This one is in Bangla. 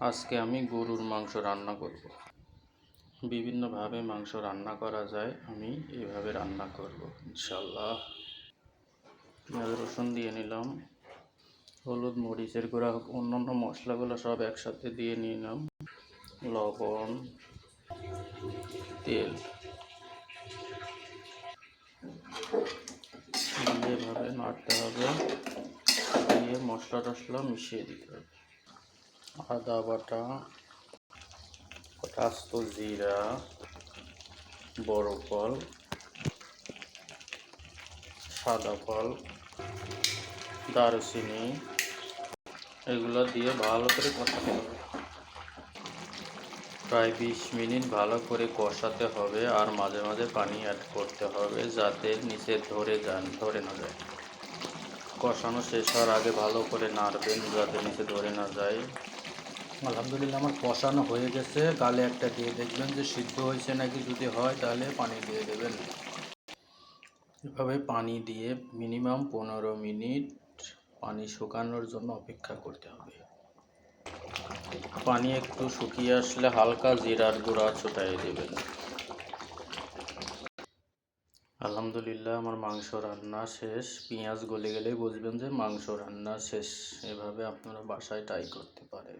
আজকে আমি গরুর মাংস রান্না করব। বিভিন্নভাবে মাংস রান্না করা যায়, আমি এইভাবে রান্না করব ইনশাল্লাহ। পেঁয়াজ রসুন দিয়ে নিলাম, হলুদ মরিচের গুঁড়া অন্যান্য মশলাগুলো সব একসাথে দিয়ে নিলাম, লবণ, তেল দিয়ে এভাবে নাড়তে হবে, দিয়ে মশলা টশলা মিশিয়ে দিতে হবে। আদা বাটা, আস্ত জিরা, বড় ফল, সাদা ফল, দারুচিনি, এগুলো দিয়ে ভালো করে কষাতে হবে। প্রায় 20 মিনিট ভালো করে কষাতে হবে, আর মাঝে মাঝে পানি অ্যাড করতে হবে যাতে নিচে ধরে না যায়। কষানো শেষ হওয়ার আগে ভালো করে নাড়বেন যাতে নিচে ধরে না যায়। আলহামদুলিল্লাহ আমার কষানো হয়ে গেছে, গালে একটা দিয়ে দেখবেন যে সিদ্ধ হয়েছে নাকি, যদি হয় তাহলে পানি দিয়ে দেবেন। এভাবে পানি দিয়ে মিনিমাম 15 মিনিট পানি শুকানোর জন্য অপেক্ষা করতে হবে। পানি একটু শুকিয়ে আসলে হালকা জিরার গুঁড়া ছড়িয়ে দেবেন। আলহামদুলিল্লাহ আমার মাংস রান্না শেষ। পেঁয়াজ গলে গেলেই বুঝবেন যে মাংস রান্না শেষ। এভাবে আপনারা বাসায় ট্রাই করতে পারেন।